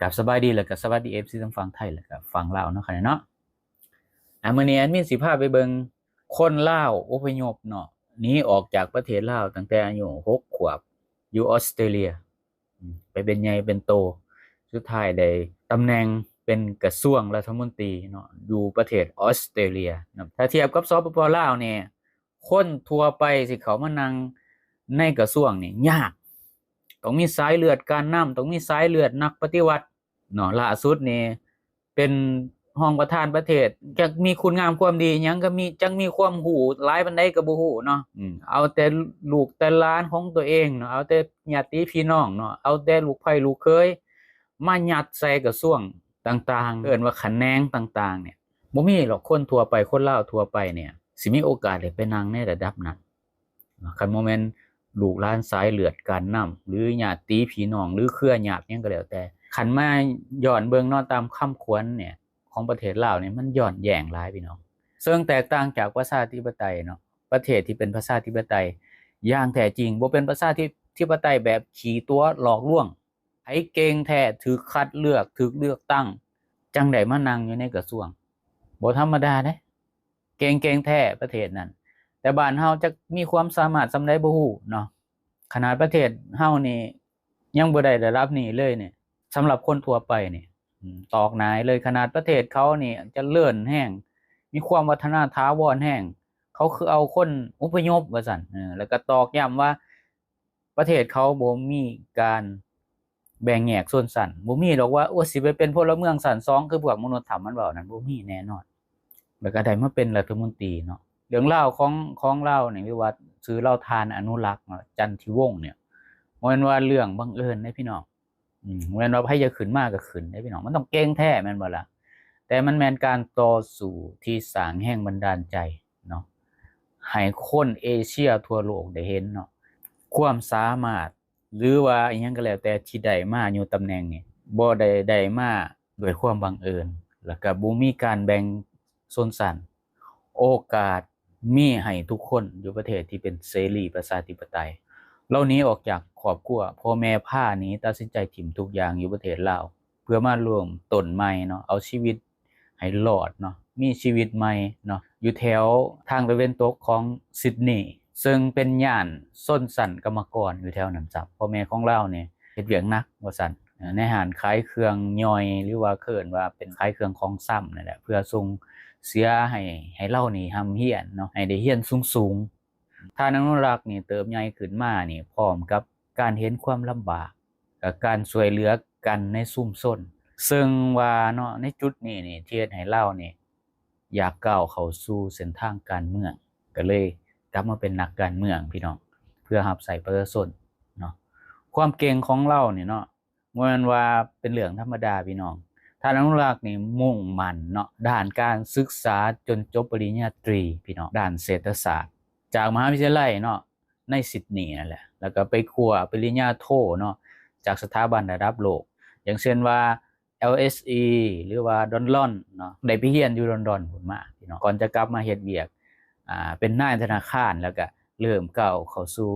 กับสบายดีแล้วก็สวัสดีFCทั้งฝั่งไทยแล้วก็ฝั่งลาวเนาะค่ะเนาะมื้อนี้แอดมินสิพาไปเบิ่งคนลาวอพยพเนาะหนีออกจากประเทศลาวตั้งแต่อายุ6ขวบอยู่ออสเตรเลียไปเป็นใหญ่เป็นโตสุดท้ายได้ตำแหน่งเป็นกระทรวงรัฐมนตรีเนาะอยู่ประเทศออสเตรเลียนะถ้าเทียบกับสปปลาวเนี่ยคนทั่วไปสิเขามานั่งในกระทรวงนี่ยากต้องมีสายเลือดการนำต้องมีสายเลือดนักปฏิวัติเนาะล่าสุดนี่เป็นห้องประธานประเทศจักมีคุณงามความดีหยังก็มีจังมีความหูหลายปานใดก็บ่ฮู้เนาะเอาแต่ลูกแต่หลานของตัวเองเนาะเอาแต่ญาติพี่น้องเนาะเอาแต่ลูกไผลูกเคยมายัดใส่กระทรวงต่างๆเอิ้นว่าคะแนนต่างๆเนี่ยบ่มีหรอกคนทั่วไปคนลาวทั่วไปเนี่ยสิมีโอกาสได้ไปนั่งในระดับนั้นคันบ่แม่นลูกหลานสายเลือดการนำหรือญาติพี่น้องหรือเครือญาติหยังก็แล้วแต่คันมาย้อนเบิ่งเนาะตามคำขวัญเนี่ยของประเทศลาวเนี่ยมันย้อนแย้งหลายพี่น้องซึ่งแตกต่างจากประชาธิปไตยเนาะประเทศที่เป็นประชาธิปไตยอย่างแท้จริงบ่เป็นประชาธิปไตยแบบขี่ตัวหลอกลวงไผเก่งแท้ถูกคัดเลือกถูกเลือกตั้งจังได๋มานั่งอยู่ในกระทรวงบ่ธรรมดาเด้เก่งแท้ประเทศนั้นแต่บ้านเฮาจักมีความสามารถส่ำใดบ่ฮู้เนาะขนาดประเทศเฮานี่ยังบ่ได้ระดับนี้เลยเนี่ยสำหรับคนทั่วไปนี่ตอกหนายเลยขนาดประเทศเขานี่เจริญแรงมีความวัฒนถาวรแรงเขาคือเอาคนอพยพว่าซั่นแล้วก็ตอกย้ำว่าประเทศเขาบ่มีการแบ่งแยกชนชั้นบ่มีดอกว่าโอ้สิไปเป็นพลเมืองชั้น2คือพวกมนุษย์ถ้ำมันเว้านั่นบ่มีแน่นอนแล้วก็ได้มาเป็นรัฐมนตรีเนาะเรื่องราวของเรานี่หรือว่าชื่อเราทานอนุรักษ์จันทิวงศ์เนี่ยบ่แม่นว่าเรื่องบังเอิญเด้พี่น้องบ่แม่นว่าไผจะขึ้นมาก็ขึ้นเด้พี่น้องมันต้องเก่งแท้แม่นบ่ล่ะแต่มันแม่นการต่อสู้ที่สร้างแรงบันดาลใจเนาะให้คนเอเชียทั่วโลกได้เห็นเนาะความสามารถหรือว่าอิหยังก็แล้วแต่ที่ได้มาอยู่ตำแหน่งนี้บ่ได้มาด้วยความบังเอิญแล้วก็บ่มีการแบ่งชนชั้นโอกาสมีให้ทุกคนอยู่ประเทศที่เป็นเสรีประชาธิปไตยเราหนีออกจากครอบครัวพ่อแม่พาหนีตัดสินใจถิ่มทุกอย่างอยู่ประเทศลาวเพื่อมาร่วมต้นใหม่เนาะเอาชีวิตให้รอดเนาะมีชีวิตใหม่เนาะอยู่แถวทางตะวันตกของซิดนีย์ซึ่งเป็นย่านชนชั้นกรรมกรอยู่แถวนั้นจ้ะพ่อแม่ของเราเนี่ยเฮ็ดเวียกหนักว่าซั่นในห้านขายเครื่องย่อยหรือว่าเคิ้นว่าเป็นขายเครื่องของซ้ำนั่นแหละเพื่อส่งเสียให้เรานี่ร่ำเรียนเนาะให้ได้เรียนสูงๆถ้าอนุรักษ์นี่เติบใหญ่ขึ้นมานี่พร้อมกับการเห็นความลำบากกับการช่วยเหลือกันในชุมชนซึ่งว่าเนาะในจุดนี้นี่ที่เฮ็ดให้เรานี่อยากก้าวเข้าสู่เส้นทางการเมืองก็เลยกลับมาเป็นนักการเมืองพี่น้องเพื่อรับใช้ประชาชนเนาะความเก่งของเรานี่เนาะบ่แม่นว่าเป็นเรื่องธรรมดาพี่น้องท่านอนุรักษ์นี่มุ่งมั่นเนาะด้านการศึกษาจนจบปริญญาตรีพี่น้องด้านเศรษฐศาสตร์จากมหาวิทยาลัยเนาะในซิดนีย์นั่นแหละแล้วก็ไปคั่วปริญญาโทเนาะจากสถาบันระดับโลกอย่างเช่นว่า LSE หรือว่าดอนลอนเนาะได้ไปเรียนอยู่ลอนดอนพุ่นมาพี่น้องก่อนจะกลับมาเฮ็ดเวียกเป็นนายธนาคารแล้วก็เริ่มก้าวเข้าสู่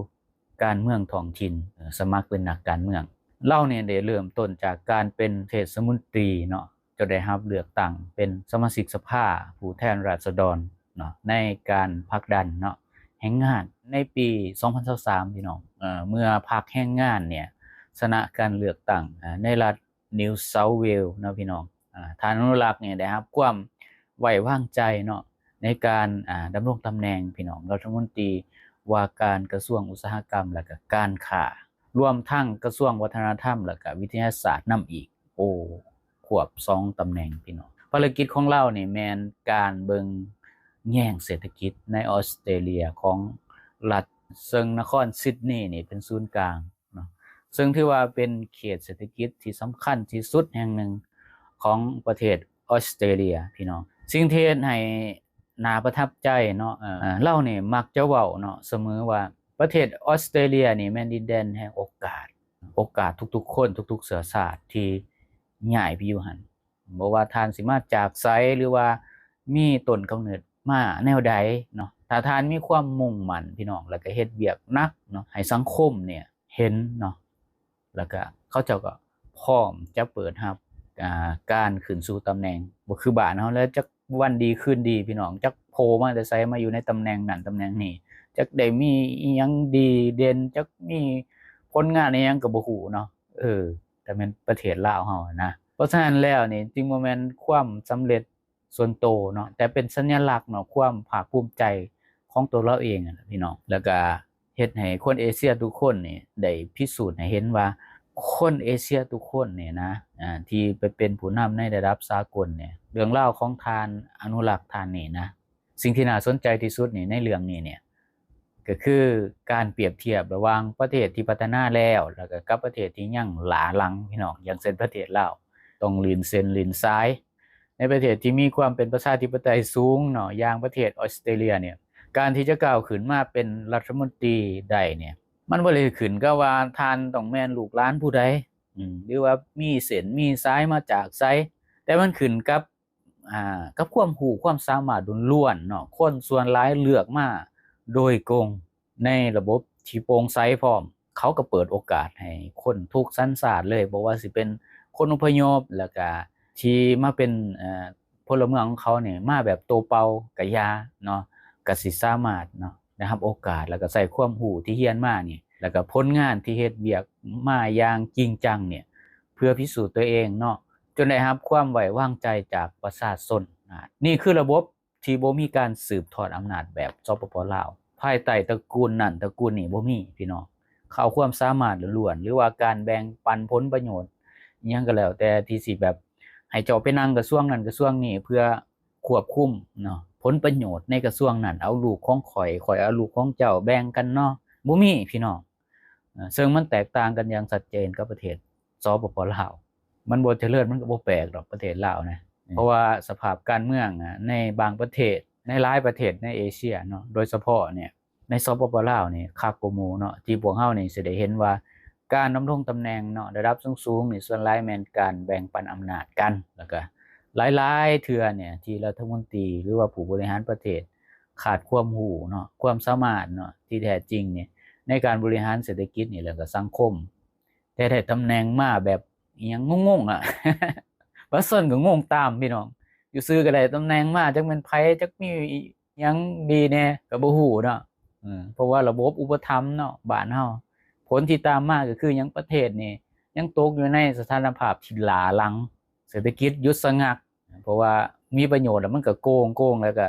การเมืองท้องถิ่นสมัครเป็นนักการเมืองเราเนี่ยได้เริ่มต้นจากการเป็นเทศมนตรีเนาะจะได้รับเลือกตั้งเป็นสมาชิกสภาผู้แทนราษฎรเนาะในการผลักดันเนาะแรงงานในปี2023พี่น้องเมื่อพรรคแรงงานเนี่ยชนะการเลือกตั้งในรัฐนิวเซาท์เวลส์นะพี่น้องท่านอนุรักษ์เนี่ยได้รับความไว้วางใจเนาะในการดำรงตำแหน่งพี่น้องรัฐมนตรีว่าการกระทรวงอุตสาหกรรมและก็การค้ารวมทั้งกระทรวงวัฒนธรรมและก็วิทยาศาสตร์นำอีกโอ้ควบ2ตำแหน่งพี่น้องภารกิจของเรานี่แม่นการเบิงแย่งเศรษฐกิจในออสเตรเลียของรัฐซึ่งนครซิดนีย์นี่เป็นศูนย์กลางเนาะซึ่งถือว่าเป็นเขตเศรษฐกิจที่สำคัญที่สุดแห่งหนึ่งของประเทศออสเตรเลียพี่น้องสิ่งที่เฮ็ดให้น่าประทับใจเนาะเรานี่มักจะเว้าเนาะเสมอว่าประเทศออสเตรเลียนี่แม่นดินแดนแห่งโอกาสทุกๆคนทุกๆเชื้อชาติที่ย้ายไปอยู่หั่นบ่ว่าท่านสิมาจากไสหรือว่ามีต้นกำเนิดมาแนวใดเนาะถ้าท่านมีความมุ่งมั่นพี่น้องแล้วก็เฮ็ดเวียกหนักเนาะให้สังคมเนี่ยเห็นเนาะแล้วก็เขาเจ้าก็ พร้อมจะเปิดรับการขึ้นสู่ตำแหน่งบ่คือบ้านเฮาแล้วจักวันดีคืนดีพี่น้องจักโผล่มาแต่ไสมาอยู่ในตำแหน่งนั้นตำแหน่งนี้จักได้มีอิหยังดีเด่นจักมีผลงานอิหยังก็บ่ฮู้เนาะแต่แม่นประเทศลาวเฮานะเพราะฉะนั้นแล้วนี่จึงบ่แม่นความสำเร็จส่วนตัวเนาะแต่เป็นสัญลักษณ์เนาะความภาคภูมิใจของตัวเราเองนั่นล่ะพี่น้องแล้วก็เฮ็ดให้คนเอเชียทุกคนนี่ได้พิสูจน์ให้เห็นว่าคนเอเชียทุกคนเนี่ยนะที่ไปเป็นผู้นำในระดับสากลเนี่ยเรื่องราวของทานอนุรักษ์ทานนี่นะสิ่งที่น่าสนใจที่สุดนี่ในเรื่องนี้เนี่ยก็คือการเปรียบเทียบระหว่างประเทศที่พัฒนาแล้วก็กับประเทศที่ยังหลาหลังพี่น้องอย่างเช่นประเทศลาวต้องลีนเส้นลีนซ้ายในประเทศที่มีความเป็นประชาธิปไตยสูงเนาะอย่างประเทศออสเตรเลียเนี่ยการที่จะก้าวขึ้นมาเป็นรัฐมนตรีได้เนี่ยมันบ่ได้ขึ้นกับว่าท่านต้องแม่นลูกหลานผู้ใดหรือว่ามีเส้นมีสายมาจากไสแต่มันขึ้นกับความรู้ความสามารถล้วนๆเนาะคนส่วนหลายเลือกมาโดยกงในระบบที่โปร่งใสพร้อมเขาก็เปิดโอกาสให้คนทุกสัญชาติเลยบ่ว่าสิเป็นคนอพยพแล้วก็ที่มาเป็นพลเมืองของเขาเนี่ยมาแบบโตเป่าก็ยาเนาะก็สิสามารถเนาะได้รับโอกาสแล้วก็ใช้ความรู้ที่เรียนมานี่แล้วก็ผลงานที่เฮ็ดเวียกมาอย่างจริงจังเนี่ยเพื่อพิสูจน์ตัวเองเนาะจนได้รับความไว้วางใจจากประชาชนนี่คือระบบที่บ่มีการสืบทอดอำนาจแบบสปป.ลาวภายใต้ตระกูลนั้นตระกูลนี้บ่มีพี่น้องเขาความสามารถล้วนๆหรือว่าการแบ่งปันผลประโยชน์อิหยังก็แล้วแต่ที่สิแบบให้เจ้าไปนั่งกระทรวงนั้นกระทรวงนี้เพื่อควบคุมเนาะผลประโยชน์ในกระทรวงนั้นเอาลูกของข่อยเอาลูกของเจ้าแบ่งกันเนาะบ่มีพี่น้องซึ่งมันแตกต่างกันอย่างชัดเจนกับประเทศสปป.ลาวมันบ่เจริญมันก็บ่แปลกดอกประเทศลาวนะเพราะว่าสภาพการเมืองในบางประเทศในหลายประเทศในเอเชียเนาะโดยเฉพาะเนี่ยในสปป.ลาวนี่คักกว่าหมู่เนาะที่พวกเฮานี่สิได้เห็นว่าการดำรงตำแหน่งเนาะระดับสูงๆนี่ส่วนหลายแม่นการแบ่งปันอำนาจกันแล้วก็หลายๆเทื่อเนี่ยที่รัฐมนตรีหรือว่าผู้บริหารประเทศขาดความรู้เนาะความสามารถเนาะที่แท้จริงเนี่ยในการบริหารเศรษฐกิจนี่แล้วก็สังคมแต่ได้ตำแหน่งมาแบบอิหยังงงๆประชาชนก็งงตามพี่น้องอยู่ซื่อก็ได้ตำแหน่งมาจักแม่นไผจักมีอิหยังดีแน่ก็บ่ฮู้เนาะเพราะว่าระบบอุปถัมภ์เนาะบ้านเฮาผลที่ตามมาก็คือหยังประเทศนี่ยังตกอยู่ในสถานภาพที่หล้าหลังเศรษฐกิจหยุดชะงักเพราะว่ามีประโยชน์แล้วมันก็โกงแล้วก็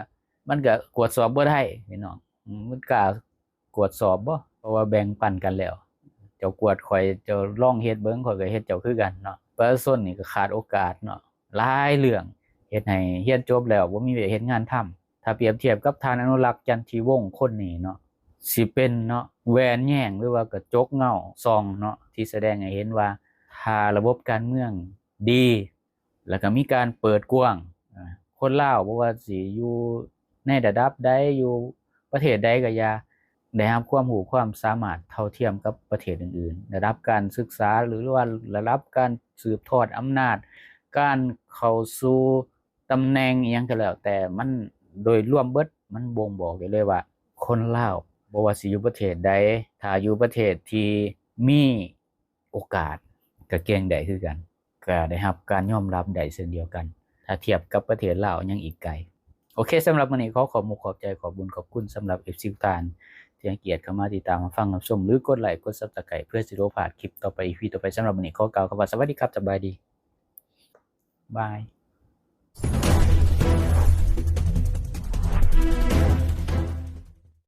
มันก็ตรวจสอบบ่ได้พี่น้องมันกล้าตรวจสอบบ่เพราะว่าแบ่งปันกันแล้วเจ้ากวดข่อยเจ้าลองเฮ็ดเบิ่งข่อยก็เฮ็ดเจ้าคือกันเนาะประชาชนนี่ก็ขาดโอกาสเนาะหลายเรื่องเฮ็ดให้เรียนจบแล้วบ่มีเวียกเฮ็ดงานทำถ้าเปรียบเทียบกับท่านอนุรักษ์จันทีวงศ์คนนี้เนาะสิเป็นเนาะแหวนแย่งหรือว่ากระจกเงาส่องเนาะที่แสดงให้เห็นว่าถ้าระบบการเมืองดีแล้วก็มีการเปิดกว้างคนลาวบ่ว่าสิอยู่ในระดับใดอยู่ประเทศใดก็อย่าได้รับความรู้ความสามารถเท่าเทียมกับประเทศอื่นๆระดับการศึกษาหรือว่าระดับการสืบทอดอำนาจการเข้าสู่ตำแหน่งอิหยังก็แล้วแต่มันโดยรวมเบิดมันบ่งบอกได้เลยว่าคนลาวบ่ว่าสิอยู่ประเทศใดถ้าอยู่ประเทศที่มีโอกาสก็เก่งได้คือกันก็ได้รับการยอมรับได้เช่นเดียวกันถ้าเทียบกับประเทศลาวยังอีกไกลโอเคสำหรับมื้อนี้ขอขอบขอบใจขอบบุญขอบคุณสำหรับ FC ทุกท่านที่ให้เกียรติเข้ามาติดตามรับฟังรับชมหรือกดไลค์กด Subscribe เพื่อสิบ่พลาดคลิปต่อไป EP ต่อไปสำหรับมื้อนี้ขอกล่าวคำว่าสวัสดีครับสบายดีบาย